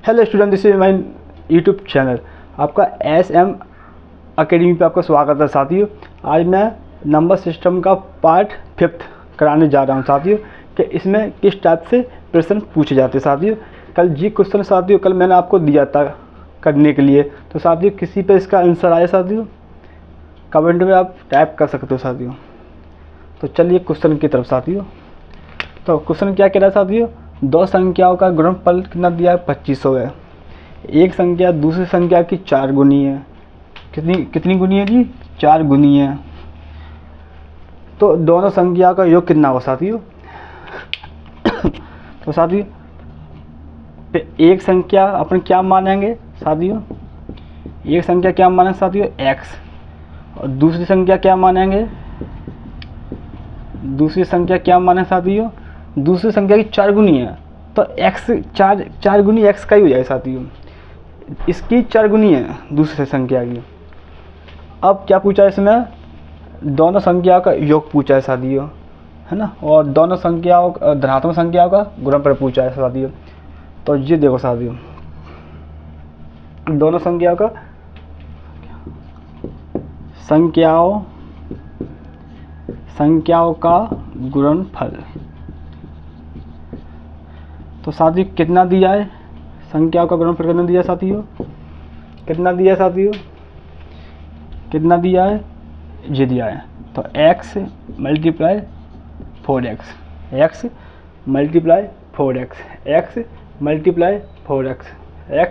Hello student, this is my YouTube channel. आपका SM academy पे आपका स्वागत है साथियों। आज मैं नंबर सिस्टम का पार्ट 5 कराने जा रहा हूं साथियों कि इसमें किस टाइप से प्रश्न पूछे जाते हैं साथियों। कल जी क्वेश्चन साथियों कल मैंने आपको दिया था करने के लिए, तो साथियों किसी पे इसका आंसर आया साथियों कमेंट में आप टाइप कर सकते हो साथियों। तो चलिए क्वेश्चन की तरफ साथियों। तो क्वेश्चन क्या कह रहा है साथियों, दो संख्याओं का गुणनफल कितना दिया है 2500 है। एक संख्या दूसरी संख्या की 4 गुनी है। कितनी गुनी है जी? 4 गुनी है। तो दोनों संख्या का योग कितना होगा साथियों? तो साथियों एक संख्या अपन क्या मानेंगे साथियों, एक संख्या क्या मानेंगे साथियों x, और दूसरी संख्या क्या मानेंगे, दूसरी संख्या क्या मानेंगे साथियों, दूसरी संख्या की 4 गुनी है। तो x 4 गुनी x का ही हो जाए साथियों। इसकी 4 गुनी है दूसरी संख्या की। अब क्या पूछा है इसमें, दोनों संख्याओं का योग पूछा है साथियों, है ना, और दोनों संख्याओं धनात्मक संख्याओं का गुणनफल पूछा है साथियों। तो ये देखो साथियों, दोनों संख्याओं का गुणनफल। तो साथियों कितना दिया है, संख्याओं का गुणनफल कितना दिया है साथियों, कितना दिया है साथियों, कितना दिया है, ये दिया है। तो x multiply 4x, x multiply 4x, x multiply 4x, x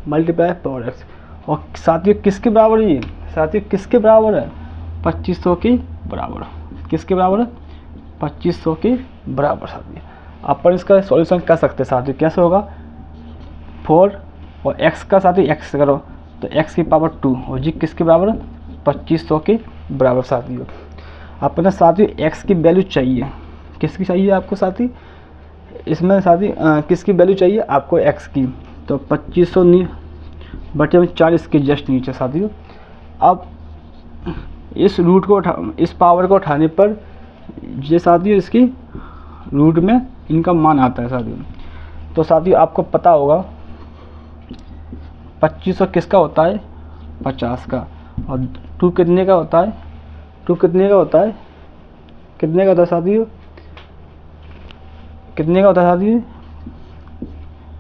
multiply 4x। और साथियों किसके बराबर है ये साथियों, किसके बराबर है, 2500 के बराबर। किसके बराबर है, 2500 के बराबर साथियों। अपन इसका सॉल्यूशन कर सकते हैं साथियों। कैसे होगा, 4 और x का साथियों x करो तो x की पावर 2 और जी किसके बराबर है, 2500 के बराबर साथियों। अपने साथियों x की वैल्यू चाहिए, किसकी चाहिए आपको साथी, इसमें साथी किसकी वैल्यू चाहिए आपको, x की। तो 2500 बटे में 4 इसके जस्ट नीचे साथियों। अब इस रूट को इस पावर को उठाने पर ये साथियों इसकी रूट में इनका मान आता है साथियों। तो साथियों आपको पता होगा 2500 किसका होता है, 50 का, और 2 कितने का होता है, 2 कितने का होता है, कितने का होता है साथियों, कितने का होता है साथियों,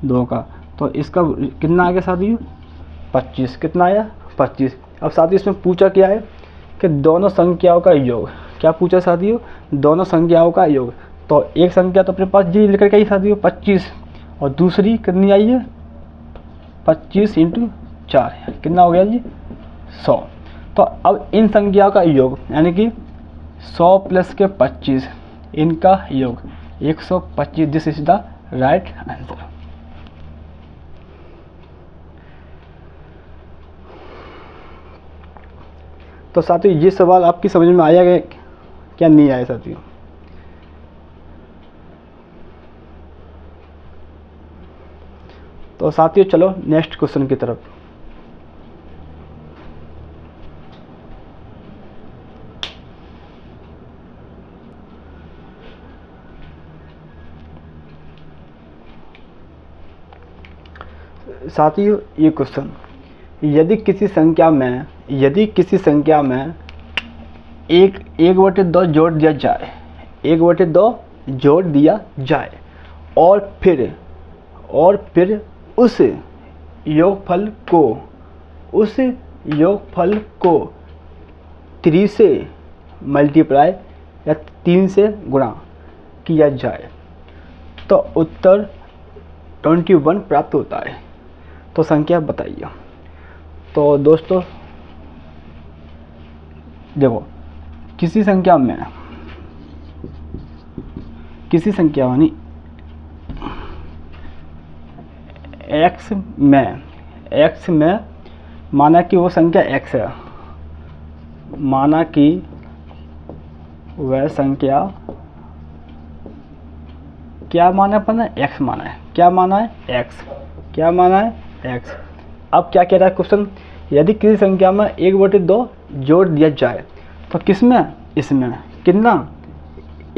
2 का। तो इसका कितना आ गया साथियों, 25। कितना आया, 25। अब साथियों इसमें पूछा क्या है कि दोनों संख्याओं का योग। क्या पूछा साथियों, दोनों संख्याओं का योग। तो एक संख्या तो अपने पास जी लेकर के आई साथियों 25, और दूसरी कितनी आई है 25 × 4, कितना हो गया जी 100। तो अब इन संख्याओं का योग यानी कि 100 प्लस के 25 इनका योग 125। This is the right answer. तो साथियों ये सवाल आपकी समझ में आया क्या नहीं आया साथियों। तो साथियों चलो नेक्स्ट क्वेश्चन की तरफ। साथियों ये क्वेश्चन, यदि किसी संख्या में 1/2 जोड़ दिया जाए, 1/2 जोड़ दिया जाए और फिर उस योगफल को 3 से मल्टीप्लाई या 3 से गुणा किया जाए तो उत्तर 21 प्राप्त होता है। तो संख्या बताइए। तो दोस्तों देखो, किसी संख्या यानी x में माना कि वो संख्या x है, माना कि वह संख्या क्या माना है अपन ने, x माना है। क्या माना है, x। क्या माना है, x। अब क्या कह रहा है क्वेश्चन, यदि किसी संख्या में 1/2 जोड़ दिया जाए तो किसमें, इसमें कितना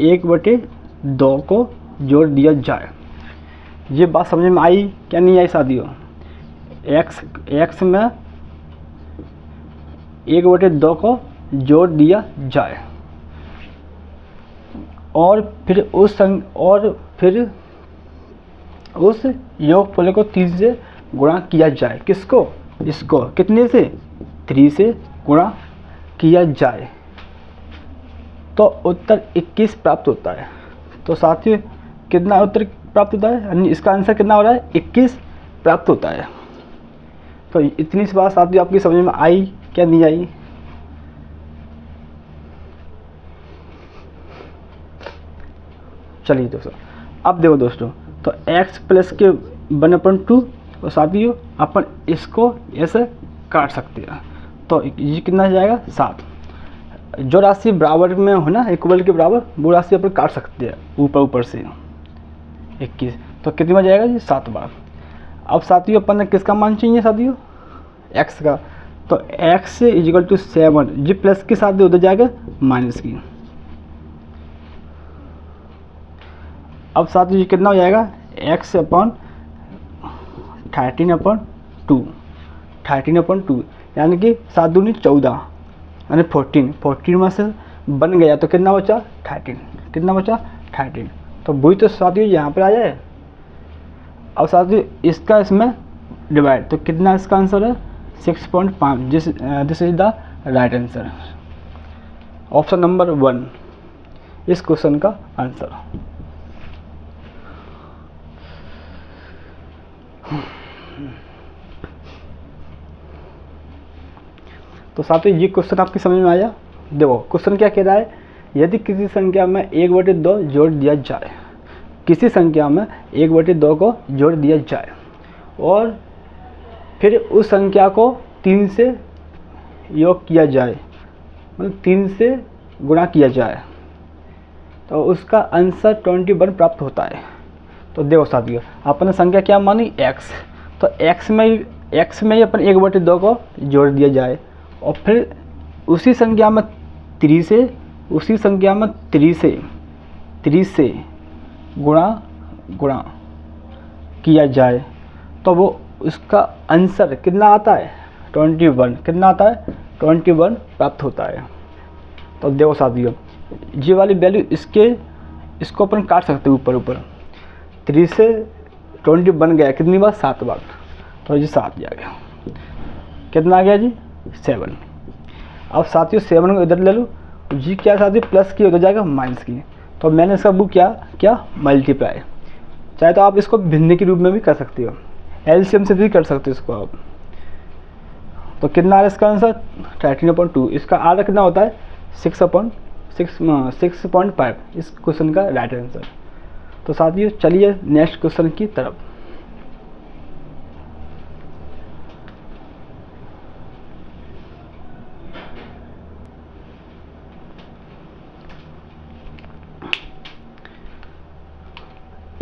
1/2 को जोड़ दिया जाए। ये बात समझ में आई क्या नहीं आई साथियों, एक्स में 1/2 को जोड़ दिया जाए और फिर उस योगफल को 3 से गुणा किया जाए। किसको? इसको। कितने से? 3 से गुणा किया जाए तो उत्तर 21 प्राप्त होता है। तो साथियों कितना उत्तर प्राप्त होता है, यानी इसका आंसर कितना हो रहा है? 21 प्राप्त होता है। तो इतनी सी बात साथियों आपकी समझ में आई क्या नहीं आई? चलिए दोस्तों, अब देखो दोस्तों, तो x प्लस के 1/2 और साथियों अपन इसको ऐसे काट सकते हैं। तो ये कितना जाएगा? 7। जो राशि बराबर में हो ना, इक्वल के बराबर, वो राशि अपन काट सकते हैं ऊपर से 21। तो कितनी बार जाएगा जी? 7 बार। अब साथियों अपन ने किसका मान चाहिए साथियों? x का। तो x = 7, जी प्लस के साथ उधर जाएगा माइनस की। अब साथियों कितना हो जाएगा? x अपॉन 13/2 यानी कि 7 दूनी 14 यानी 14 में से बन गया तो कितना बचा? 13। कितना बचा? 13। तो वही तो साथियों यहाँ पर आ जाए। अब साथियों इसका इसमें डिवाइड, तो कितना इसका आंसर है? 6.5। This is the right answer. Option number 1 इस क्वेश्चन का आंसर। तो साथियों ये क्वेश्चन आपकी समझ में आया? देखो क्वेश्चन क्या कह रहा है, यदि किसी संख्या में 1/2 जोड़ दिया जाए, किसी संख्या में 1/2 को जोड़ दिया जाए और फिर उस संख्या को 3 से योग किया जाए, मतलब 3 से गुणा किया जाए, तो उसका आंसर 21 प्राप्त होता है। तो देखो साथियों अपन संख्या क्या मानी? x। तो x में ही अपन 1/2 को जोड़ दिया जाए और फिर उसी संख्या में 3 से गुणा किया जाए तो वो उसका आंसर कितना आता है? 21। कितना आता है? 21 प्राप्त होता है। तो देखो साथियों ये वाली वैल्यू इसको अपन काट सकते हैं ऊपर 3 से 20 बन गया कितनी बार? 7 बार। तो ये 7 आ गया। कितना आ गया जी? 7। अब साथियों 7 को इधर ले लो, जी क्या साथियों प्लस की उधर जाएगा माइनस की। तो मैंने इसका बुक क्या मल्टीप्लाई। चाहे तो आप इसको भिन्न के रूप में भी कर सकते हो, एलसीएम से भी कर सकते हो इसको आप। तो कितना आ रहा है इसका आंसर? 13/2। इसका आधा कितना होता है? 6.5 इस क्वेश्चन का राइट आंसर। तो साथियों चलिए नेक्स्ट क्वेश्चन की तरफ।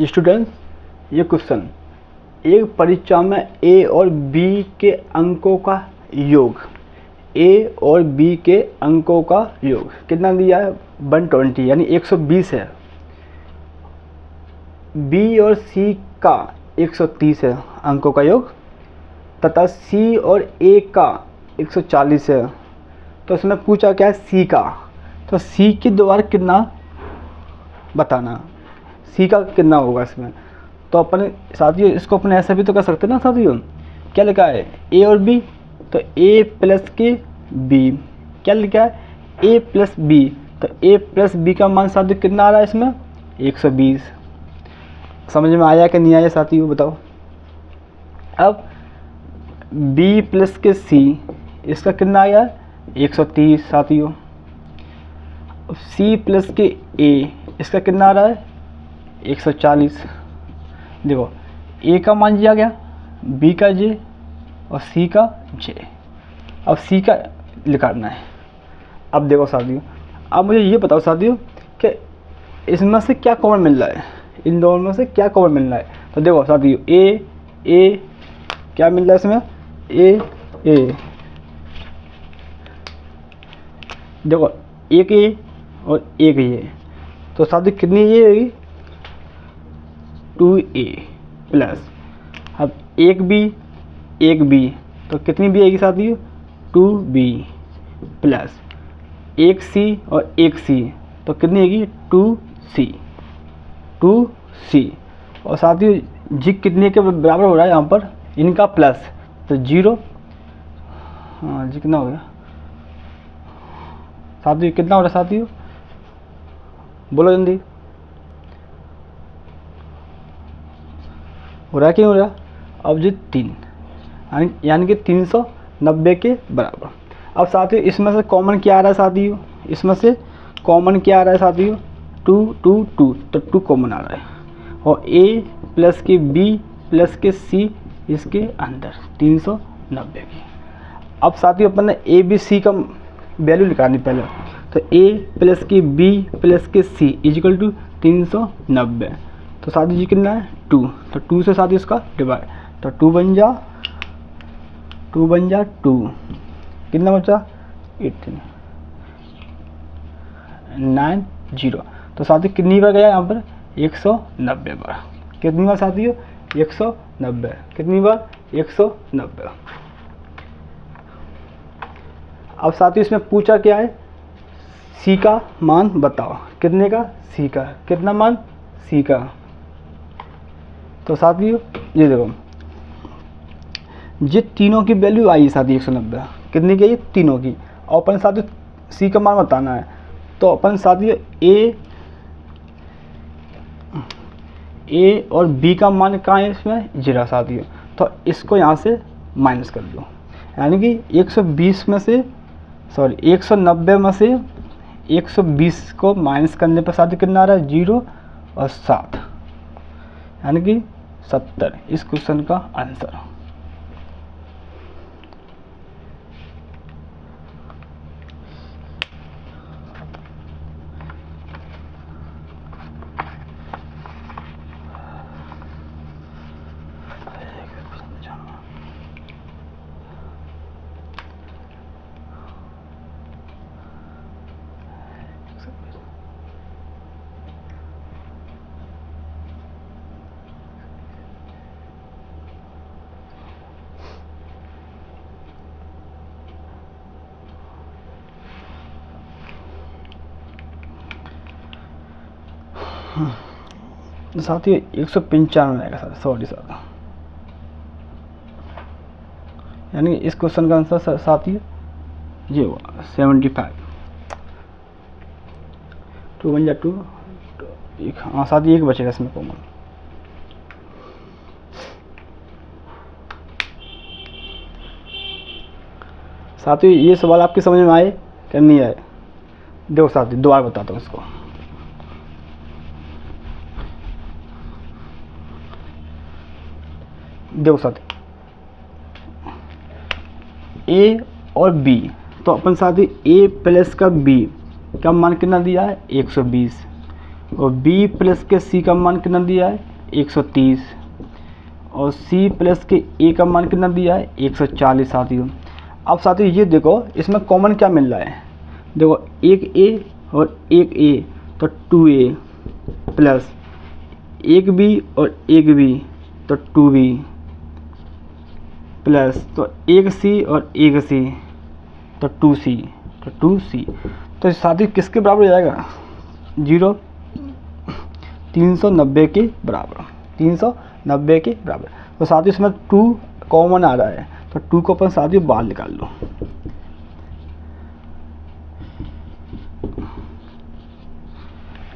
स्टूडेंट्स ये क्वेश्चन, एक परीक्षा में ए और बी के अंकों का योग, ए और बी के अंकों का योग कितना दिया है? 120 यानी 120 है। बी और सी का 130 है अंकों का योग, तथा सी और ए का 140 है। तो इसमें पूछा क्या है? सी का। तो सी के द्वारा कितना बताना, सी का कितना होगा इसमें। तो अपन साथियों इसको अपने ऐसा भी तो कर सकते हैं ना साथियों। क्या लिखा है? ए और बी, तो ए प्लस के बी। क्या लिखा है? ए प्लस बी। तो ए प्लस बी का मान साथियों कितना आ रहा है इसमें? 120। समझ में आया कि नहीं आया साथियों बताओ। अब बी प्लस के सी, इसका कितना आया? 130 साथियों। सी प्लस के ए, इसका कितना आ रहा है? 140। देखो ए का मान जी आ गया, बी का जे और सी का जे। अब सी का निकालना है। अब देखो साथियों, अब मुझे ये बताओ साथियों कि इसमें से क्या कॉमन मिल रहा है, इन दोनों में से क्या कॉमन मिल रहा है। तो देखो साथियों ए क्या मिल रहा है इसमें? ए देखो एक ए और एक ये, तो साथियों कितनी ये होगी? 2a प्लस, अब एक बी एक बी, तो कितनी बी आएगी साथियों? 2b प्लस एक सी और एक सी, तो कितनी आएगी? 2c। और साथियों जी कितने के बराबर हो रहा है यहाँ पर? इनका प्लस, तो 0। हाँ जी कितना हो गया साथियों? कितना हो रहा है साथियों? बोलो जल्दी, हो रहा है कि नहीं हो रहा? अब जी 3, यानी कि 390 के बराबर। अब साथियों इसमें से कॉमन क्या आ रहा है साथियों? इसमें से कॉमन क्या आ रहा है साथियों? 2 2 2, तो 2 कॉमन आ रहा है। और a प्लस के b प्लस के c इसके अंदर 390 की। अब साथियों अपन ने a b c का वैल्यू निकालनी पहले, तो a प्लस की b प्लस के c इजिकल टू 390। तो साथियों जी कितना है? 2, तो 2 से साथियों इसका डिवाइड, तो 2 बन जा 2, कितना बचा? 18 90। तो साथियों कितनी बार गया यहाँ पर? 190 बार। कितनी बार साथियों? 190। कितनी बार? 190। अब साथियों इसमें पूछा क्या है? सी का मान बताओ। कितने का? सी का। कितना मान? सी का। तो साथियों ये देखो, ये तीनों की वैल्यू आई साथियों 190। कितनी की? तीनों की। और अपन साथियों सी का मान बताना है, तो अपन साथियों ए और बी का मान कहाँ है? इसमें 0 साथियों, तो इसको यहाँ से माइनस कर दो। यानी कि 120 में से 190 में से 120 को माइनस करने पर साथियों कितना आ रहा है? 0 और 7, यानी कि 70 इस क्वेश्चन का आंसर। साथियों 195 आएगा सर, सॉरी सर, यानी इस क्वेश्चन का आंसर साथियों ये हुआ 75। 2 बन जा 2, एक हाँ साथियों एक बचेगा इसमें कॉमन। साथियों ये सवाल आपके समझ में आए क्या नहीं आए? देखो साथियों दोबारा बताता हूँ इसको। देखो साथियों ए और बी, तो अपन साथियों ए प्लस का बी का मान कितना दिया है? 120। और बी प्लस के सी का मान कितना दिया है? 130। और सी प्लस के ए का मान कितना दिया है? 140 साथियों। अब साथियों ये देखो इसमें कॉमन क्या मिल रहा है? देखो एक ए और एक ए, तो 2a प्लस एक बी और एक बी, तो 2b प्लस तो एक सी और एक सी, तो 2c, तो 2c। तो साथियों किसके बराबर हो जाएगा? 0, 390 के बराबर, 390 के बराबर। तो साथियों इसमें 2 कॉमन आ रहा है, तो 2 को अपन साथियों बाहर निकाल लो।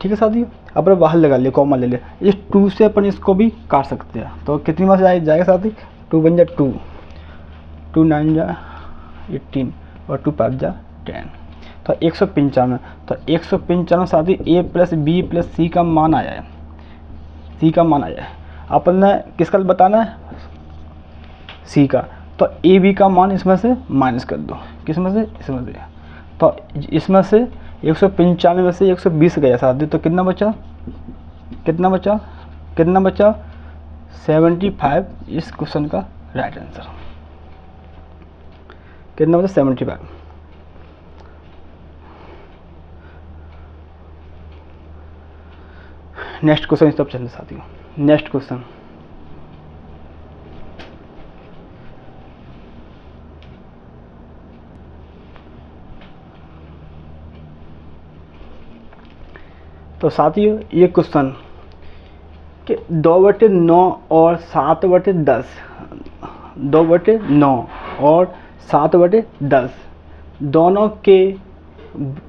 ठीक है साथियों, अपन बाहर लगा लिया, कॉमन ले लिया। इस 2 से अपन इसको भी काट सकते हैं, तो कितनी बार जाएगा साथियों? 2 बन जा 2, 2 9 जा 18 और 2 5 जा 10, तो 195। तो 195 साथियों ए प्लस बी प्लस सी का मान आया है, सी का मान आया है। अपन ने किसका बताना है? सी का। तो ए बी का मान इसमें से माइनस कर दो। किसमें से? इसमें से। तो इसमें से 195 में से 120 गया साथियों, तो कितना बचा? कितना बचा? कितना बचा? 75 इस क्वेश्चन का राइट आंसर। कितना बचा? 75। नेक्स्ट क्वेश्चन इस तरफ चलते साथियों। नेक्स्ट क्वेश्चन तो साथियों ये क्वेश्चन कि 2/9 और 7/10, 2/9 और 7/10 दोनों के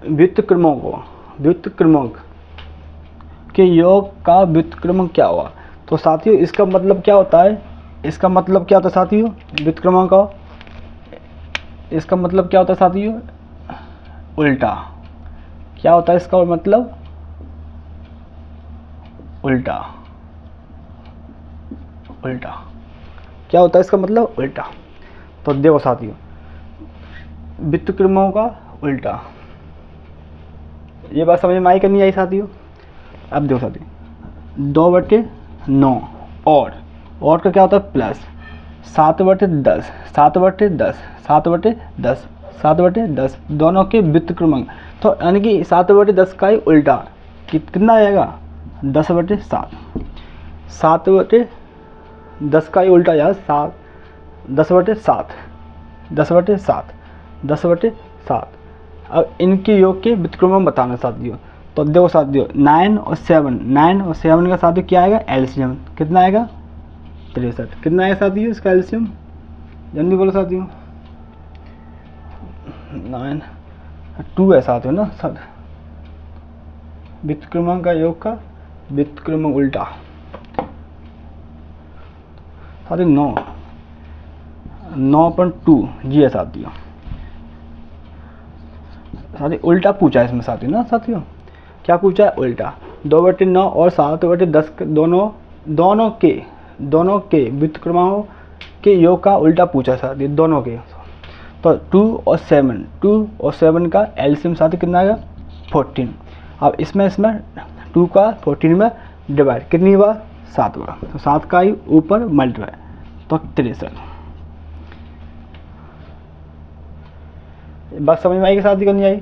व्युत्क्रमक के योग का व्युत्क्रमक क्या हुआ। तो साथियों इसका मतलब क्या होता है, इसका मतलब क्या होता है साथियों, व्युत्क्रमक का इसका मतलब क्या होता है साथियों, उल्टा। क्या होता है इसका मतलब, उल्टा। उल्टा क्या होता है इसका मतलब, उल्टा। तो देखो साथियों, व्युत्क्रमों का उल्टा, ये बात समझ में आई कि नहीं आई साथियों। अब देखो साथियों, 2/9 और का क्या होता है प्लस, 7/10, 7/10, 7/10, 7/10 दोनों के व्युत्क्रमक। तो यानी कि 7/10 का ही उल्टा कितना आएगा, 10/7। 7/10 का ही उल्टा यार 10/7, 10/7, 10/7। अब इनके योग के व्युत्क्रमक बताना साथियों। तो देखो साथियों, 9 और 7 का साथियों क्या आएगा, एलसीएम कितना आएगा, 63। कितना आएगा साथियों इसका एलसीएम, जल्दी बोलो साथियों। 9 2 है साथियों ना सर, व्युत्क्रमक का योग का व्युत्क्रमक उल्टा साथियों 9.2 जी है साथियों। उल्टा पूछा है इसमें साथियों ना, साथियों क्या पूछा है, उल्टा। 2/9 और 7/10 दोनों के व्युत्क्रमों के योग का उल्टा पूछा साथियों, दोनों के। तो 2 और 7 का एलसीएम साथियों कितना आएगा, 14। अब इसमें 2 का 14 में डिवाइड कितनी बार, 7 बार। तो 7 का ही ऊपर मल्टीप्लाई, तो 63। बात समझ में आएगी साथियों, नहीं आई।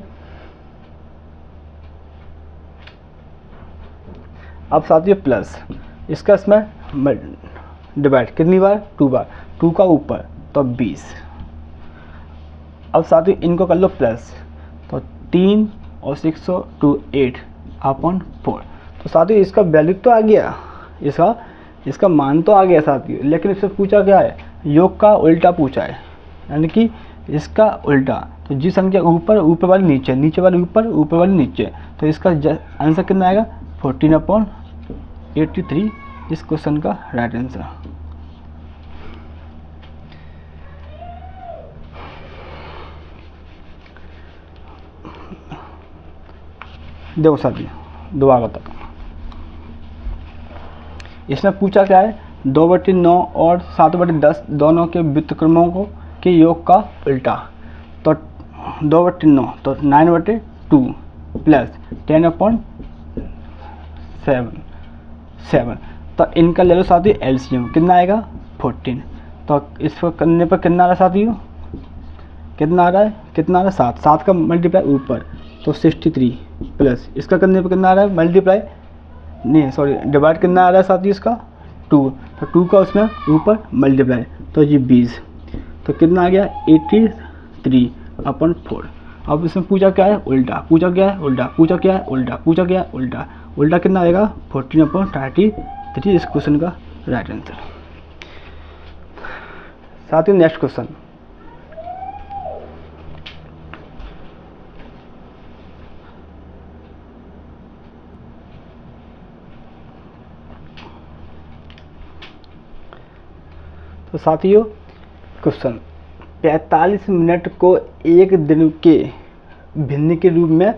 अब साथियों प्लस, इसका इसमें डिवाइड कितनी बार, 2 बार। 2 का ऊपर तो 20। अब साथियों इनको कर लो प्लस, तो 3 और 6 2 8/4। तो साथियों इसका वैल्यू तो आ गया, इसका मान तो आ गया साथियों, लेकिन इससे पूछा क्या है, योग का उल्टा पूछा है, यानी कि इसका उल्टा। तो जी संख्या ऊपर, ऊपर वाली नीचे, नीचे वाली ऊपर, ऊपर वाली नीचे। तो इसका आंसर कितना आएगा, 14/83 इस क्वेश्चन का राइट आंसर। देखो साथियों दोबारा बताता हूँ, इसमें पूछा क्या है, 2/9 और 7/10 दोनों के व्युत्क्रमों के योग का उल्टा। तो 2/9 तो 9/2 प्लस 10/7। तो इनका ले लो साथियों एलसीएम कितना आएगा, 14। तो इसको करने पर कितना आ रहा है साथियों, कितना आ रहा है, 7। 7 का मल्टीप्लाई ऊपर तो 63 प्लस इसका करने पर कितना आ रहा है, मल्टीप्लाई नहीं सॉरी डिवाइड कितना आ रहा है साथियों इसका, 2। तो 2 का उसमें ऊपर मल्टीप्लाई तो ये 20। तो कितना आ गया, 83/4। अब इसमें पूछा क्या है, उल्टा। पूछा क्या है, उल्टा। पूछा क्या है, उल्टा। पूछा क्या है, उल्टा। उल्टा कितना आएगा, 14/33 इस क्वेश्चन का राइट आंसर। साथियों नेक्स्ट क्वेश्चन, तो साथियों क्वेश्चन 45 मिनट को एक दिन के भिन्न के रूप में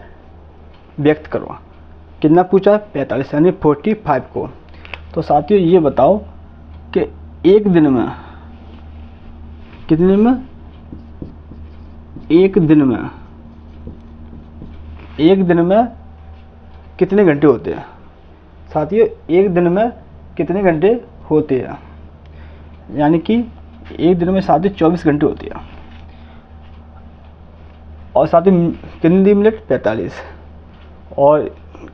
व्यक्त करो। कितना पूछा है, 45 यानी 45 को। तो साथियों ये बताओ कि एक दिन में कितने में, एक दिन में कितने घंटे होते हैं साथियों, एक दिन में कितने घंटे होते हैं, यानी कि एक दिन में साथियों 24 घंटे होती है। और साथियों कितनी मिनट, 45। और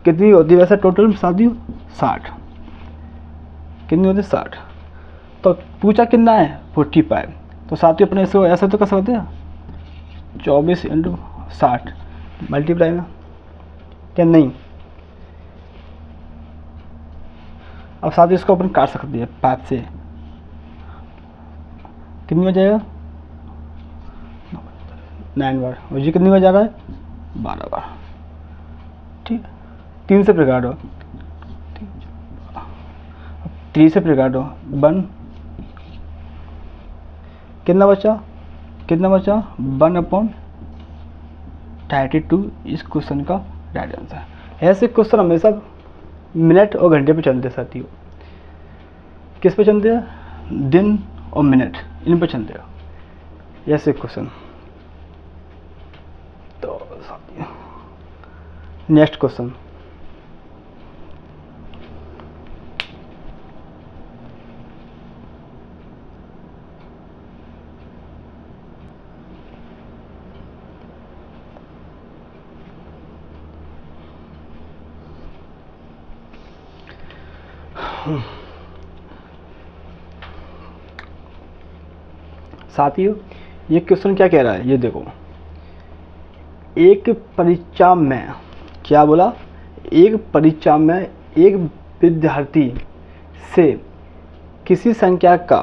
कितनी होती है वैसे टोटल साथियों, 60। कितनी होती है, 60। तो पूछा कितना है, 45। तो साथियों अपने इसको ऐसा तो कर सकते हैं, 24 × 60 मल्टीप्लाई में, क्या नहीं, अब साथ ही इसको अपन काट सकते हैं 5 से, कितनी बार जाएगा 9 बार, और ये कितनी बार जा रहा है 12 बार। ठीक, 3 से फिर काटो, 3 से फिर काटो 1, कितना बचा 1/32 इस क्वेश्चन का राइट आंसर। ऐसे क्वेश्चन हमेशा मिनट और घंटे पे चलते साथियों। किस पे चलते हैं, दिन और मिनट, इन पे चलते हैं ऐसे क्वेश्चन। तो साथियों नेक्स्ट क्वेश्चन, साथियों ये क्वेश्चन क्या कह रहा है, ये देखो, एक परीक्षा में, क्या बोला, एक परीक्षा में एक विद्यार्थी से किसी संख्या का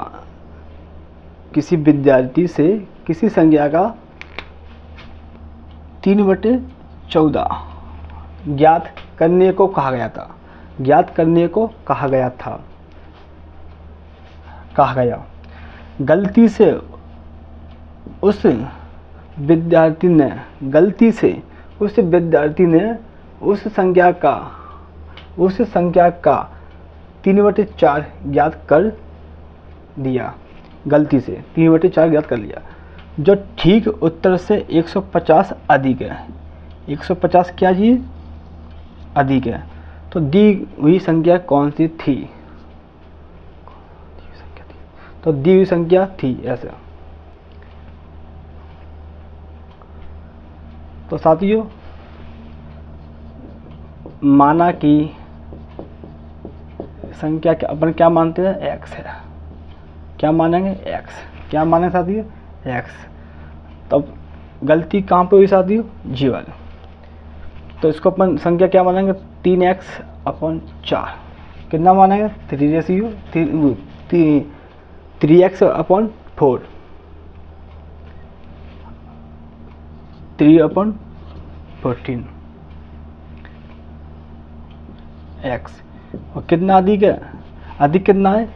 3/14 ज्ञात करने को कहा गया। गलती से उस विद्यार्थी ने उस संख्या का 3/4 ज्ञात कर दिया, गलती से 3/4 ज्ञात कर लिया, जो ठीक उत्तर से 150 अधिक है। 150 क्या जी अधिक है, तो दी हुई संख्या कौन सी थी, तो दी हुई संख्या थी ऐसे। तो साथियों माना कि संख्या के अपन क्या मानते हैं, x है, क्या मानेंगे x, क्या माने साथियों x। तब गलती कहाँ पे हुई साथियों, जी वाले, तो इसको अपन संख्या क्या मानेंगे 3x/4, कितना मानेंगे 3x/4, 3/14 x, और कितना अधिक है, अधिक कितना है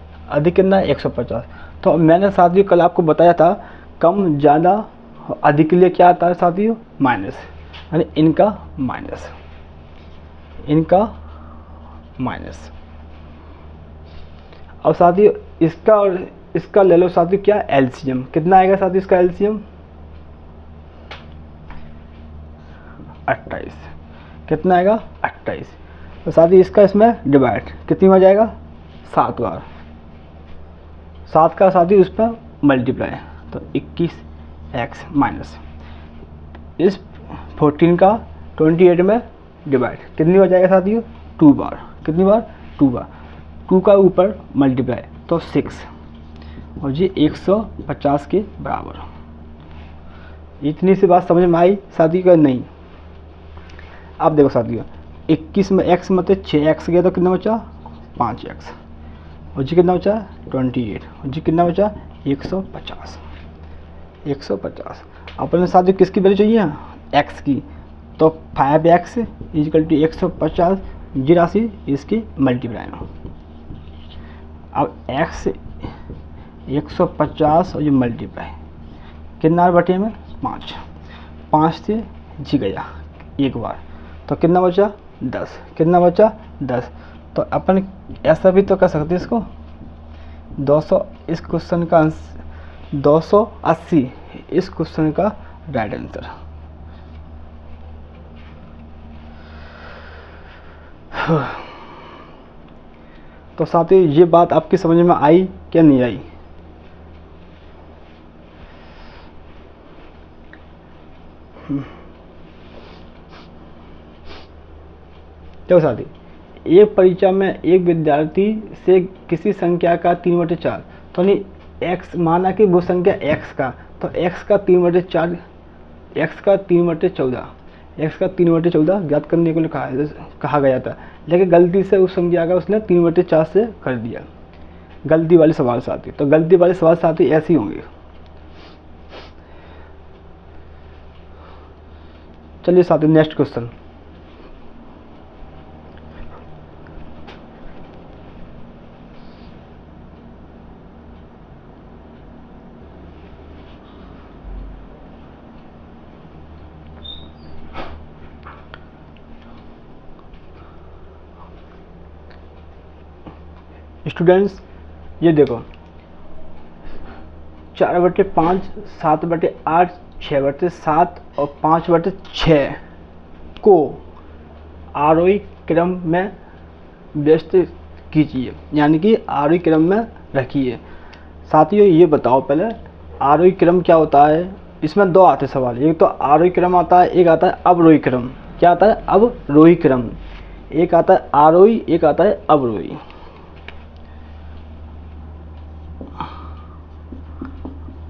150। तो मैंने साथियों कल आपको बताया था कम ज़्यादा अधिक के लिए क्या आता है साथियों, माइनस, यानी इनका माइनस। अब साथियों इसका और इसका ले लो साथियों क्या, एलसीएम कितना आएगा साथियों, इसका एलसीएम 28, कितना आएगा 28। तो साथियों इसका इसमें डिवाइड कितनी बार जाएगा, 7 बार, 7 का साथियों उस पर मल्टीप्लाई, तो 21x माइनस इस 14 का 28 में डिवाइड कितनी बार जाएगा साथियों, 2 बार, कितनी बार 2 बार, 2 का ऊपर मल्टीप्लाई तो 6, और ये 150 के बराबर। इतनी सी बात समझ में आई साथियों का, नहीं। अब देखो साथियों 21 में x मतलब 6x गया तो कितना बचा 5x, और जी कितना बचा 28, और जी कितना बचा 150। अपने साथियों किसकी वैल्यू चाहिए x की, तो 5x = 150, जी राशि इसकी मल्टीप्लाई में। अब x 150 और ये मल्टीप्लाई कितना बटे में 5 से जी गया एक बार, तो कितना बचा 10, कितना बचा 10। तो अपन ऐसा भी तो कर सकते हैं इसको 200, इस क्वेश्चन का 280 इस क्वेश्चन का राइट आंसर। तो साथियों ये बात आपकी समझ में आई क्या नहीं आई, देखो साथी, एक परीक्षा में एक विद्यार्थी से किसी संख्या का 3/4, तो नहीं x माना कि वो संख्या x का, तो x का 3/4, x का 3/14, x का 3/14 ज्ञात करने के लिए कहा गया था, लेकिन गलती से उस संख्या का उसने 3/4 से कर दिया। गलती वाले सवाल साथी, तो गलती वाले सवाल साथी ऐसे ही होंगे। चलिए साथी नेक्स्ट क्वेश्चन। स्टूडेंट्स ये देखो 4/5, 7/8, 6/7 और 5/6 को आरोही क्रम में व्यस्त कीजिए, यानी कि आरोही क्रम में रखिए। साथियों ये बताओ पहले आरोही क्रम क्या होता है। इसमें दो आते सवाल, एक तो आरोही क्रम आता है, एक आता है अवरोही क्रम। क्या आता है? अवरोही क्रम। एक आता है आरोही, एक आता है अवरोही।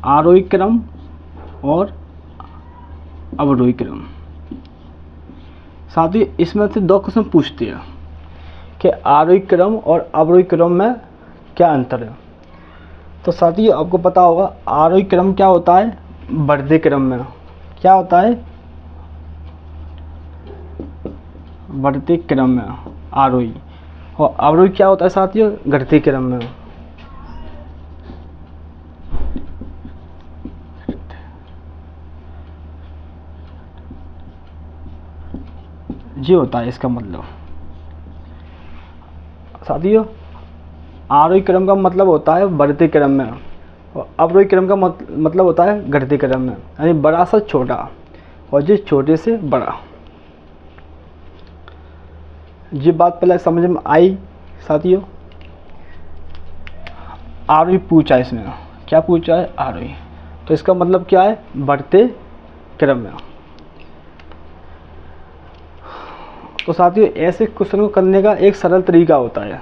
आरोही क्रम और अवरोही क्रम। साथ ही इसमें से दो क्वेश्चन पूछते हैं कि आरोही क्रम और अवरोही क्रम में क्या अंतर है। तो साथी आपको पता होगा आरोही क्रम क्या होता है, बढ़ते क्रम में। क्या होता है? बढ़ते क्रम में आरोही। और अवरोही क्या होता है साथियों? घटते क्रम में। ये होता है इसका मतलब। साथियों आरोही क्रम का मतलब होता है बढ़ते क्रम में और अवरोही क्रम का मतलब होता है घटते क्रम में, यानी बड़ा से छोटा और जिस छोटे से बड़ा। ये बात पहले समझ में आई साथियों। आरोही पूछा है इसमें, क्या पूछा है? आरोही। तो इसका मतलब क्या है? बढ़ते क्रम में। तो साथियों ऐसे क्वेश्चन को करने का एक सरल तरीका होता है।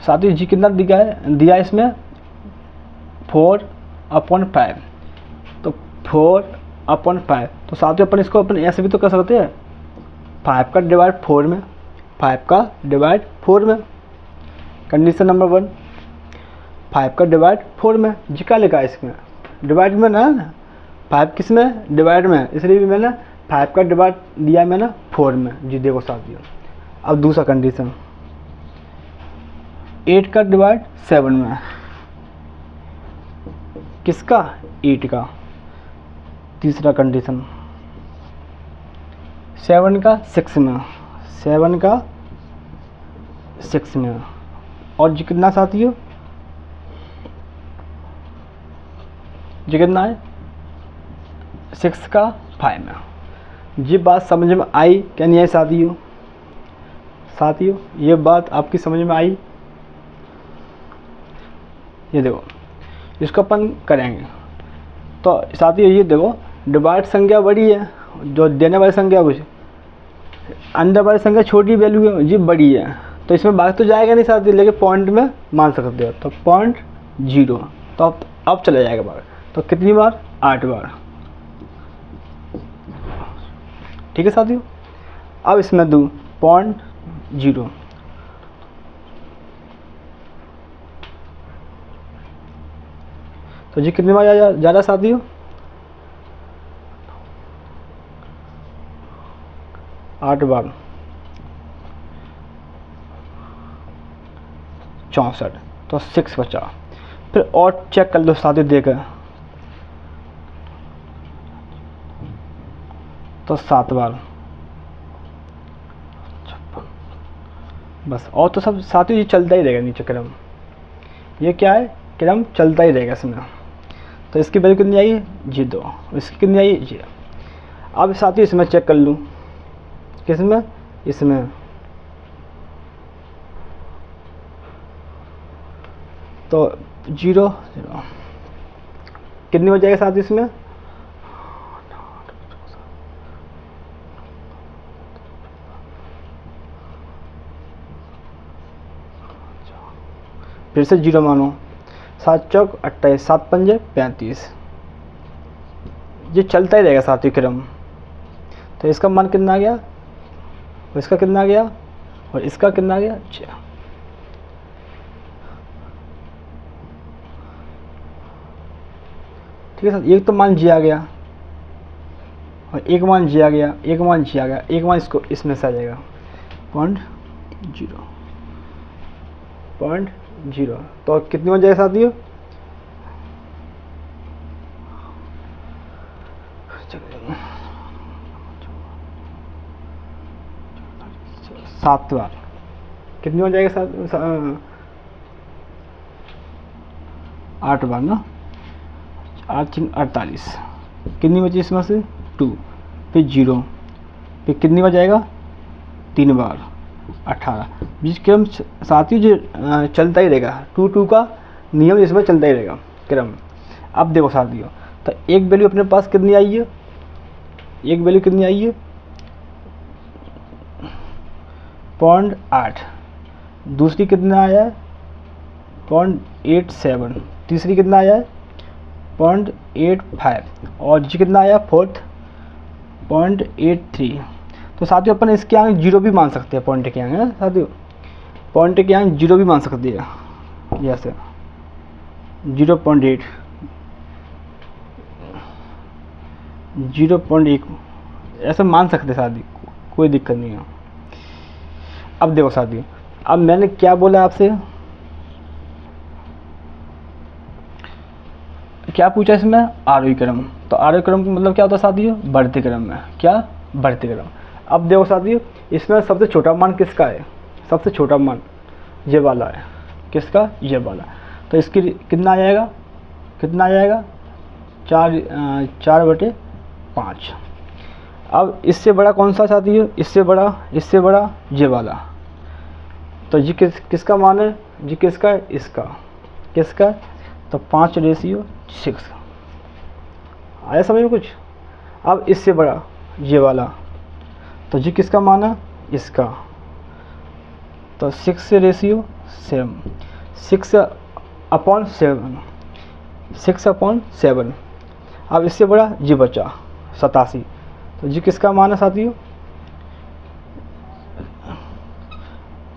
साथियों जी कितना दिया इसमें 4/5। तो 4/5। तो साथियों अपन इसको अपन ऐसे भी तो कर सकते हैं, 5 का डिवाइड 4 में, 5 का डिवाइड 4 में। कंडीशन नंबर 1, 5 का डिवाइड 4 में। जी क्या लिखा है इसमें? डिवाइड में ना, 5 किस में? डिवाइड में। इसलिए भी मैंने 5 का डिवाइड दिया है मैंने 4 में। जी देखो साथियों अब दूसरा कंडीशन, 8 का डिवाइड 7 में। किसका? 8 का। तीसरा कंडीशन 7 का 6 में, 7 का 6 में। और जी कितना साथियों? जी कितना है? 6 का 5 में। ये बात समझ में आई क्या नहीं आई साथियों? साथियों ये बात आपकी समझ में आई? ये देखो इसको अपन करेंगे। तो साथियों ये देखो डिवाइड संख्या बड़ी है, जो देने वाली संख्या कुछ अंदर वाली संख्या छोटी वैल्यू है, ये बड़ी है। तो इसमें भाग तो जाएगा नहीं साथियों, लेकिन पॉइंट में मान सकते हो। तो 0.0 तो अब चला जाएगा भाग। तो कितनी बार? 8 बार। ठीक है साथियों। अब इसमें दूँ 0.0। तो जी कितनी बार जा रहा है साथियों? 8 बार 64। तो 6 बचा। फिर और चेक कर लो साथियों देकर। तो 7 बार। बस और तो सब साथियों ये चलता ही रहेगा नीचे क्रम। ये क्या है? क्रम चलता ही रहेगा इसमें। तो इसकी वैल्यू कितनी आई? जी 2। इसकी कितनी आई? जी। अब साथियों इसमें चेक कर लूँ। किसमें? इसमें। तो 0 0 कितनी हो जाएगा साथियों इसमें? फिर से 0 मानो। 7 चौक 28, 7 पंजे 35। ये चलता ही रहेगा साथियों क्रम। तो इसका मान कितना आ गया, और इसका कितना आ गया, और इसका कितना आ गया 6। ठीक है सर, एक तो मान जी आ गया, और एक मान जी आ गया, एक मान जी आ गया, एक मान इसको इसमें से आ जाएगा 0.0। तो कितनी बन जाएगा साथियों, सात बार। कितनी बन जाएगा 8 बार ना, 8 48। कितनी बची इसमें से 2, फिर 0, फिर कितनी बार जाएगा 3 बार 18। बीच क्रम साथियों जो चलता ही रहेगा, 2 का नियम इसमें चलता ही रहेगा क्रम। अब देखो साथियों, तो एक वैल्यू अपने पास कितनी आई है, एक वैल्यू कितनी आई है 0.8, दूसरी कितना आया है 0.87, तीसरी कितना आया है 0.85, और जी कितना आया फोर्थ 0.83। तो साथियों अपन इसके आगे 0 भी मान सकते हैं, पॉइंट के आगे ना साथियों, पॉइंट के आगे 0 भी मान सकते हैं, जैसे 0.8, 0.1 ऐसे मान सकते हैं साथियों, कोई दिक्कत नहीं है। अब देखो साथियों, अब मैंने क्या बोला आपसे, क्या पूछा इसमें आरोही क्रम। तो आरोही क्रम का मतलब क्या होता है साथियों, बढ़ते क्रम में, क्या बढ़ते क्रम। अब देखो साथियों, इसमें सबसे छोटा मान किसका है, सबसे छोटा मान ये वाला है, किसका, ये वाला। तो इसकी कितना आ जाएगा, कितना आ जाएगा 4/5। अब इससे बड़ा कौन सा साथियों, इससे बड़ा ये वाला। तो ये किसका मान है, ये किसका है, इसका, किसका, तो 5:6। आया समझ में कुछ। अब इससे बड़ा ये वाला, तो ये किसका मान है, इसका, तो 6:7, 6/7। अब इससे बड़ा ये बचा 87, तो जी किसका मान है साथियों,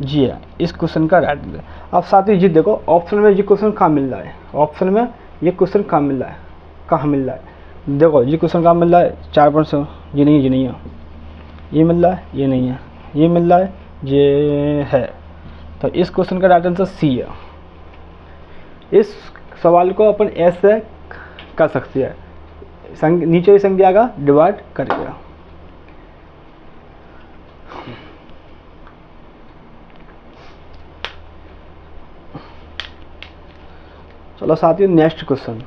जी है इस क्वेश्चन का राइट आंसर। अब साथियों जी देखो, ऑप्शन में ये क्वेश्चन कहाँ मिल रहा है, ऑप्शन में ये क्वेश्चन कहाँ मिल रहा है, कहाँ मिल रहा है, देखो ये क्वेश्चन कहाँ मिल रहा है 4%, ये नहीं है, ये नहीं है, ये मिल रहा है, ये नहीं है, ये मिल रहा है, ये है। तो इस क्वेश्चन का राइट आंसर सी है। इस सवाल को अपन ऐसे कर सकते हैं, नीचे की संख्या का डिवाइड करेगा। चलो साथियों नेक्स्ट क्वेश्चन।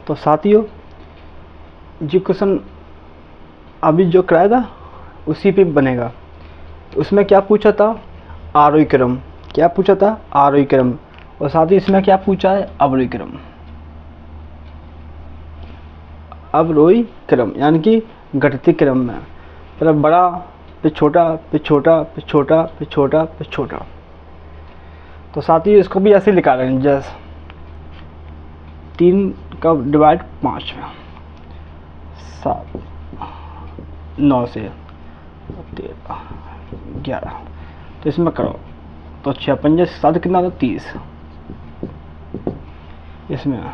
तो साथियों जो क्वेश्चन अभी जो कराया था उसी पे बनेगा। उसमें क्या पूछा था, आरोही क्रम, क्या पूछा था, आरोही क्रम, और साथ ही इसमें क्या पूछा है, अवरोही क्रम। अवरोही क्रम यानी कि घटती क्रम में, मतलब बड़ा फिर छोटा फिर छोटा फिर छोटा फिर छोटा फिर छोटा। तो साथ ही इसको भी ऐसे लिखा रहे हैं, जैसे 3 का डिवाइड 5 में, 7 9 से 13 11। तो इसमें करो तो 6 5 7 कितना होता 30, इसमें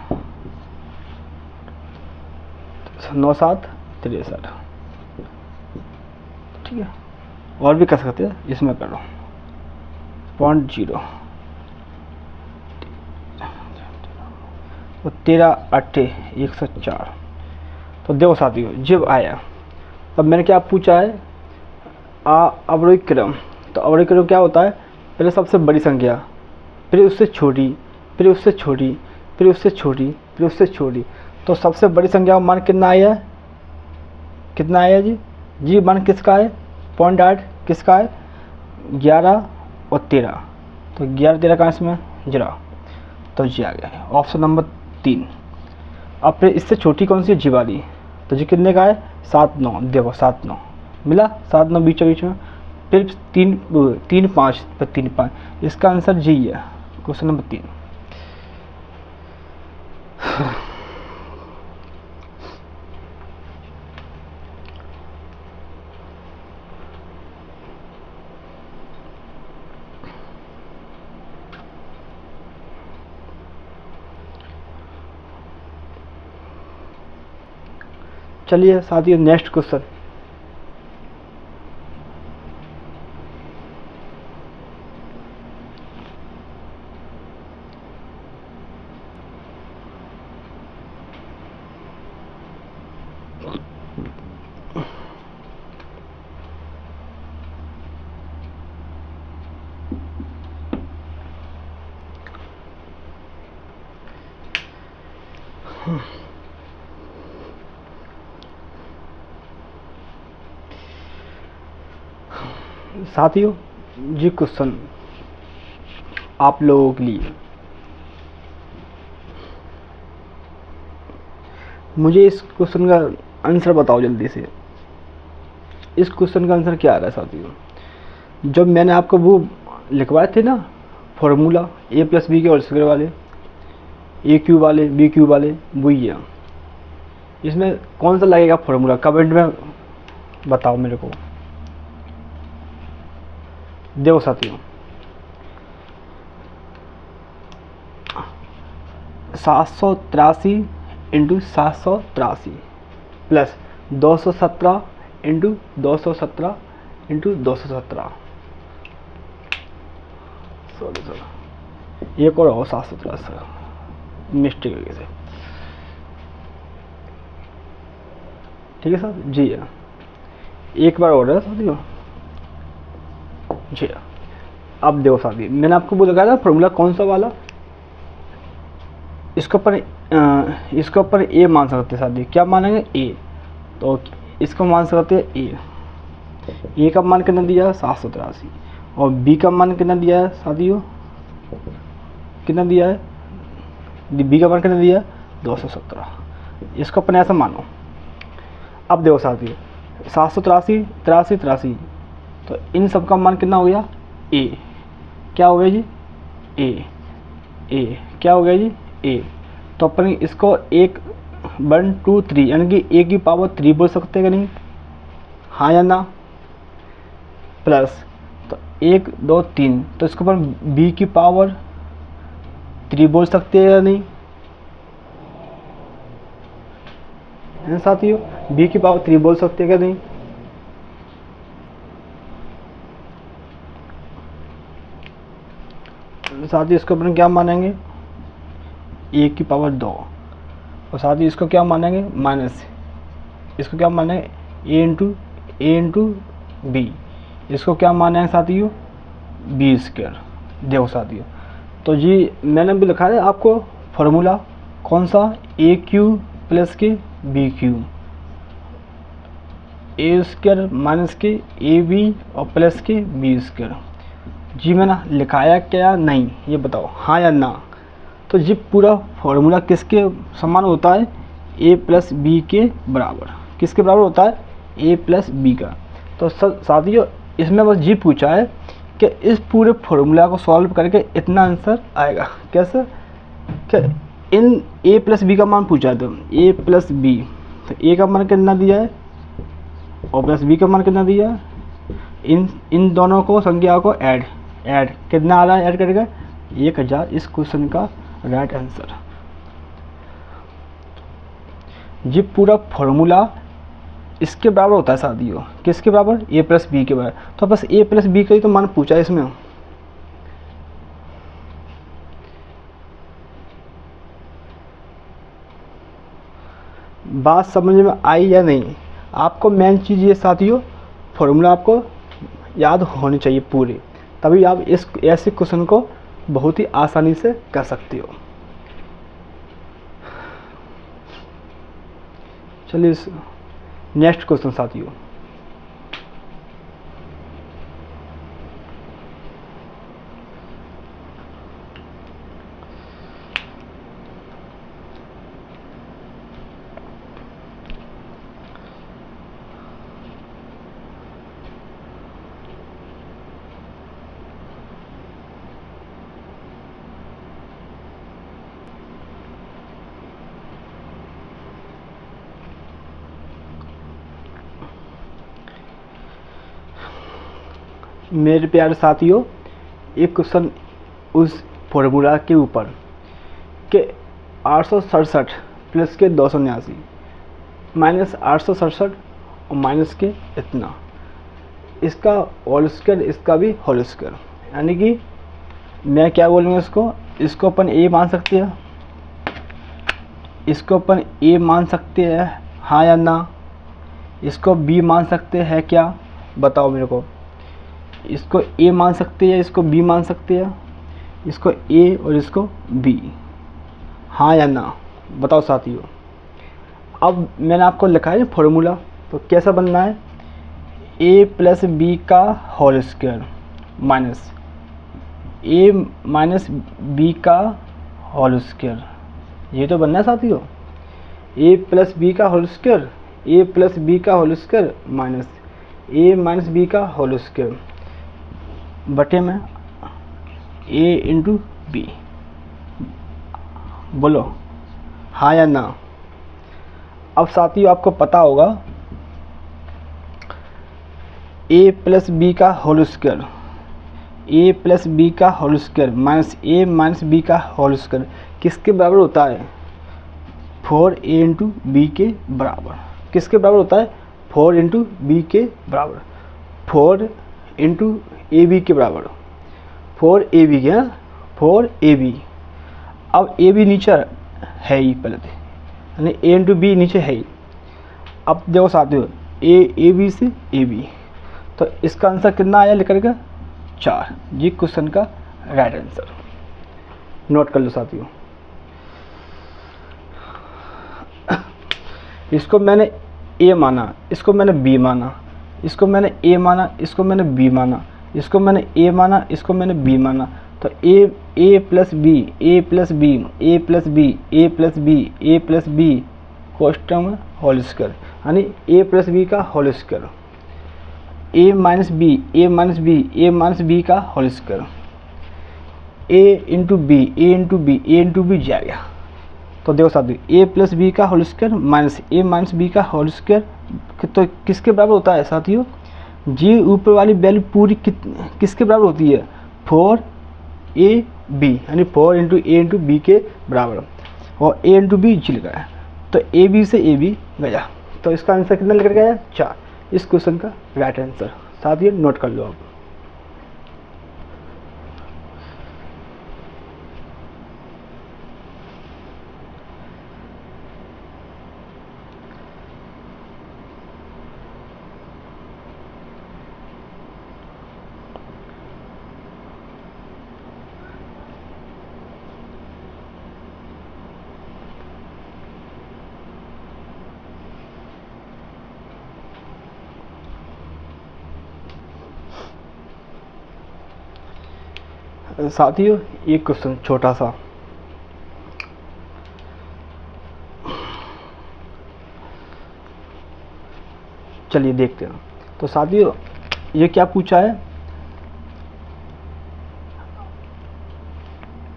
9 7 63। ठीक है, और भी कर सकते हैं, इसमें करो 0.0 तो 13 8 104। तो देखो साथियों, जब आया तब मैंने क्या पूछा है, अवरोही क्रम। तो अवरोही क्रम क्या होता है, पहले सबसे बड़ी संख्या, फिर उससे छोटी, फिर उससे छोटी, फिर उससे छोटी, फिर उससे छोटी। तो सबसे बड़ी संख्या का मान कितना आया है, कितना आया जी? जी मान किसका है? 0.8 किसका है? 11 और 13। तो 11 13 का इसमें जरा, तो जी आ गया ऑप्शन नंबर 3। अब फिर इससे छोटी कौन सी है? जी वाली। तो जी कितने का है? 7 9। देखो 7 9 मिला, 7 9 बीच में। फिर 3 5 पर 3 5, इसका आंसर जी है, क्वेश्चन नंबर 3। चलिए साथियों, नेक्स्ट क्वेश्चन। साथियों जी क्वेश्चन आप लोगों के लिए, मुझे इस क्वेश्चन का आंसर बताओ जल्दी से। इस क्वेश्चन का आंसर क्या आ रहा है साथियों? जब मैंने आपको वो लिखवाए थे ना फॉर्मूला a+b के होल स्क्वायर वाले, a³ वाले, b³ वाले, वही है। इसमें कौन सा लगेगा फॉर्मूला? कमेंट में बताओ मेरे को। देखो साथियों, 783 into 783 plus 217 into 217 into 217, sorry एक और हो 783 मिस्टेक है से, ठीक है सर जी है। एक बार और है साथियों जी। अब देखो साथी, मैंने आपको वो लगाया था फॉर्मूला कौन सा वाला, इसके ऊपर ए मान सकते हैं साथी। क्या मानेंगे? ए। तो इसको मान सकते हैं ए का मान कितना दिया है? 783। और बी का मान कितना दिया है साथियों? कितना दिया है? बी का मान कितना दिया है? 217। इसको अपन ऐसा मानो। अब देखो साथियों, 783 83 83, तो इन सब का मान कितना हो गया? ए। क्या हो गया जी? ए क्या हो गया जी? ए। तो अपन इसको 1 1 2 3 यानी कि ए की पावर 3 बोल सकते हैं कि नहीं? हाँ या ना? प्लस तो 1 2 3, तो इसको अपन बी की पावर 3 बोल सकते हैं या नहीं? है साथियों, बी की पावर 3 बोल सकते हैं क्या नहीं? साथ ही इसको अपन क्या मानेंगे? ए की पावर 2। और साथ ही इसको क्या मानेंगे? माइनस। इसको क्या मानेंगे? A into B. इसको क्या मानेंगे साथियों? B square. देखो साथियों, तो जी मैंने भी लिखा है आपको फॉर्मूला कौन सा? a³ प्लस के b³, ए स्क्वायर माइनस के ab और प्लस के बी स्क्वायर। जी मैंने लिखाया क्या नहीं ये बताओ, हाँ या ना? तो जी पूरा फॉर्मूला किसके समान होता है? a प्लस बी के बराबर। किसके बराबर होता है? a प्लस बी का। तो साथियों इसमें बस जी पूछा है कि इस पूरे फॉर्मूला को सॉल्व करके इतना आंसर आएगा। कैसे? कि इन a प्लस बी का मान पूछा है, तो a प्लस बी, तो a का मान कितना दिया है और प्लस बी का मान कितना दिया है? इन दोनों को संख्या को ऐड कितना आ रहा है? ऐड करेगा 1000। इस क्वेश्चन का राइट आंसर जी। पूरा फॉर्मूला इसके बराबर होता है साथियों। किसके बराबर? a प्लस बी के बराबर। तो बस a प्लस बी का ही तो मान पूछा है इसमें। बात समझ में आई या नहीं? आपको मेन चीज़ ये साथियों, फॉर्मूला आपको याद होनी चाहिए पूरी, तभी आप इस ऐसे क्वेश्चन को बहुत ही आसानी से कर सकते हो। चलिए नेक्स्ट क्वेश्चन साथियों, मेरे प्यारे साथियों, एक क्वेश्चन उस फॉर्मूला के ऊपर के 867 प्लस के 279 माइनस 867 और माइनस के इतना, इसका होल स्क्वायर, इसका भी होल स्क्वायर, यानी कि मैं क्या बोलूँगा इसको अपन ए मान सकते हैं, इसको अपन ए मान सकते हैं, हाँ या ना? इसको बी मान सकते हैं क्या, बताओ मेरे को। इसको ए मान सकते हैं, इसको बी मान सकते हैं, इसको ए और इसको बी, हाँ या ना? बताओ साथियों। अब मैंने आपको लिखा है फॉर्मूला, तो कैसा बनना है? ए प्लस बी का होल स्क्वायर माइनस ए माइनस बी का होल स्क्वायर, ये तो बनना है साथियों। ए प्लस बी का होल स्क्वायर, ए प्लस बी का होल स्क्वायर माइनस ए माइनस बी का होल स्क्वायर बटे में ए इंटू बी। बोलो हाँ या ना? अब साथियों आपको पता होगा ए प्लस बी का होल स्क्वायर, ए प्लस बी का होल स्क्वायर माइनस ए माइनस बी का होल स्क्वायर किसके बराबर होता है? 4 ए इंटू बी के बराबर। किसके बराबर होता है? 4 इंटू बी के बराबर, 4 इंटू ए बी के बराबर, 4 ए बी के, 4 ए बी। अब ए बी नीचे है ही पहले, यानी ए इंटू बी नीचे है ही। अब देखो साथियों, ए बी से ए बी, तो इसका आंसर कितना आया लेकर के? 4। ये क्वेश्चन का राइट आंसर, नोट कर लो साथियों। इसको मैंने ए माना, इसको मैंने बी माना, इसको मैंने ए माना, इसको मैंने बी माना, इसको मैंने ए माना, इसको मैंने बी माना, तो ए प्लस बी, ए प्लस बी, ए प्लस बी, ए प्लस बी, ए प्लस बी कोष्टक में होल स्क्वायर, यानी ए प्लस बी का होल स्क्वायर, ए माइनस बी, ए माइनस बी, ए माइनस बी का होल स्क्वायर, ए इंटू बी, ए इंटू बी, ए इंटू बी जाएगा। तो देखो साथियों, ए प्लस बी का whole square minus ए minus B का होल स्क्वायर तो किसके बराबर होता है साथियों? जी ऊपर वाली वैल्यू पूरी किसके बराबर होती है? 4 ए बी, यानी 4 इंटू ए इंटू बी के बराबर, और ए इंटू बी जी लगा है, तो ए बी से ए बी गया, तो इसका आंसर कितना लेकर गया? 4। इस क्वेश्चन का राइट आंसर साथियों नोट कर लो आप। साथियों एक क्वेश्चन छोटा सा, चलिए देखते हैं। तो साथियों ये क्या पूछा है?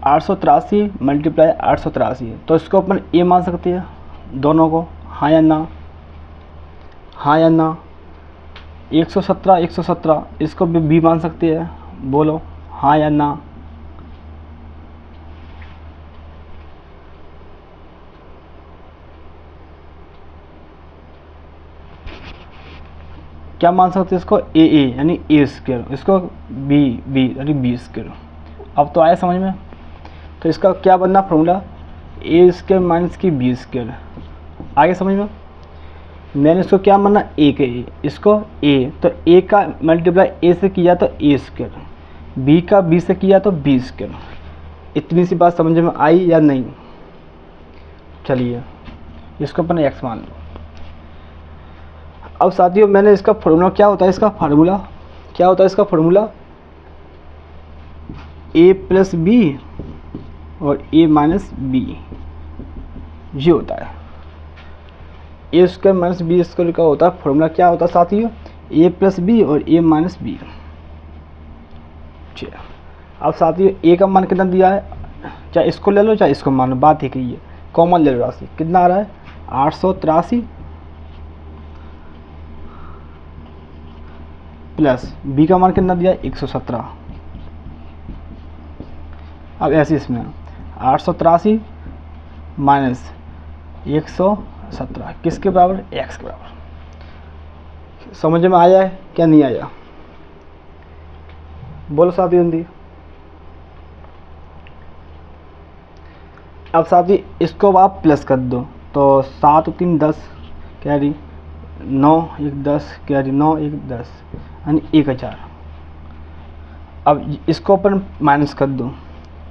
883 मल्टीप्लाई 883, तो इसको अपन ए मान सकते हैं दोनों को, हाँ या ना? हाँ या ना? 117 117 इसको भी बी मान सकते हैं, बोलो हाँ या ना? क्या मान सकते हैं इसको? ए यानी ए स्क्वायर, इसको बी यानी बी स्क्वायर। अब तो आया समझ में? तो इसका क्या बनना फॉर्मूला? ए स्क्वायर माइनस की बी स्क्वायर, आगे समझ में। मैंने इसको क्या माना, ए के ए, इसको ए, तो ए का मल्टीप्लाई ए से किया तो ए स्क्वायर, बी का बी से किया तो बी स्क्वायर। इतनी सी बात समझ में आई या नहीं? चलिए इसको अपन एक्स मान लो। अब साथियों मैंने इसका फॉर्मूला क्या होता है, इसका फार्मूला क्या होता है, इसका फार्मूला ए प्लस बी और ए माइनस बी, ये होता है। ए स्क्वायर माइनस बी स्क्वायर का होता है फॉर्मूला, क्या होता है साथियों, ए प्लस बी और ए माइनस बी। चलिए अब साथियों ए का मान कितना दिया है, चाहे इसको ले लो चाहे इसको मान लो, बात ही कही है, कॉमन ले लो राशि। कितना आ रहा है, 883 प्लस बी का मान कितना दिया है, 117। अब ऐसे इसमें 883 माइनस 117 किसके बराबर, एक्स के बराबर। समझ में आया है क्या नहीं आया, बोलो साथी हिंदी। अब साथी इसको आप प्लस कर दो तो 7 3 10 कैरी 9 1 10 कैरी 9 1 10 यानी 1000। अब इसको अपन माइनस कर दो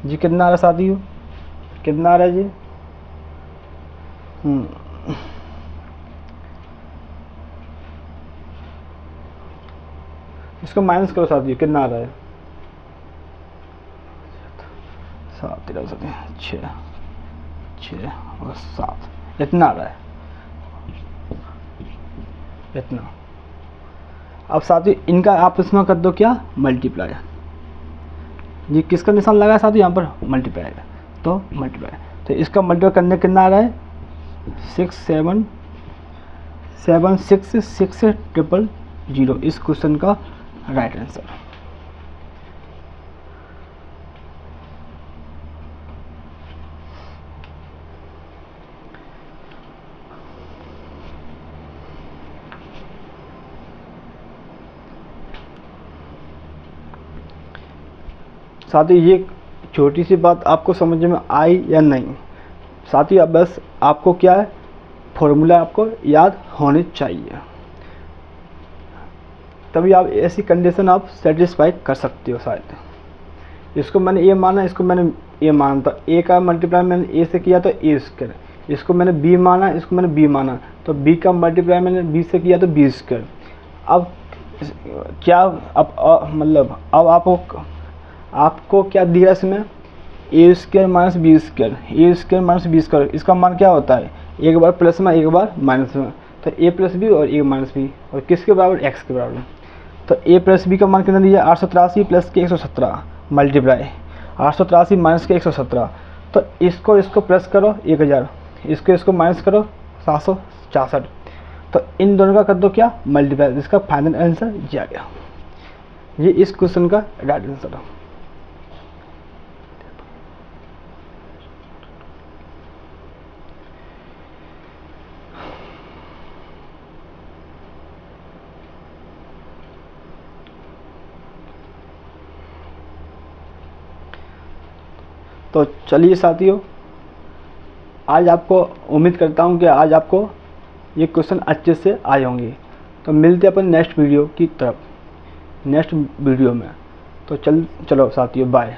जी, कितना आ रहा साथी, कितना आ रहा है जी, इसको माइनस करो साथियों, कितना आ रहा है, 7 13 6 6 और 7, इतना आ रहा है, इतना। अब साथियों इनका आप इसमें कर दो क्या, मल्टीप्लाई। ये किसका निशान लगा है साथियों, यहाँ पर मल्टीप्लाई है, तो मल्टीप्लाई, तो इसका मल्टीप्लाई करने कितना आ रहा है, 6 7 7 6 6 0 0, इस क्वेश्चन का राइट आंसर। साथियों ये छोटी सी बात आपको समझ में आई या नहीं? साथियों अब बस आपको क्या है, फॉर्मूला आपको याद होने चाहिए, तभी आप ऐसी कंडीशन आप सेटिस्फाई कर सकते हो। शायद इसको मैंने ए माना, इसको मैंने ए माना, तो ए का मल्टीप्लाई मैंने ए से किया तो ए स्क्वायर, इसको मैंने बी माना, इसको मैंने बी माना, तो बी का मल्टीप्लाई मैंने बी से किया तो बी स्क्वायर। अब क्या, अब मतलब अब आपको क्या दिया इसमें, ए स्क्वायर माइनस बी स्क्वायर, ए स्क्वायर माइनस बी स्क्वायर, इसका मान क्या होता है, एक बार प्लस में एक बार माइनस में, तो ए प्लस बी और ए माइनस बी, और किसके बराबर, एक्स के बराबर। तो ए प्लस बी का मान कितना दिया, 883 प्लस के 117 मल्टीप्लाई 883 माइनस के 117, तो इसको प्लस करो 1000, इसको माइनस करो 766, तो इन दोनों का कर दो क्या, मल्टीप्लाई, इसका फाइनल आंसर ये आ गया। ये इस क्वेश्चन का राइट आंसर है। तो चलिए साथियों, आज आपको उम्मीद करता हूँ कि आज आपको ये क्वेश्चन अच्छे से आए होंगे। तो मिलते हैं अपन नेक्स्ट वीडियो की तरफ, नेक्स्ट वीडियो में। तो चलो साथियों, बाय।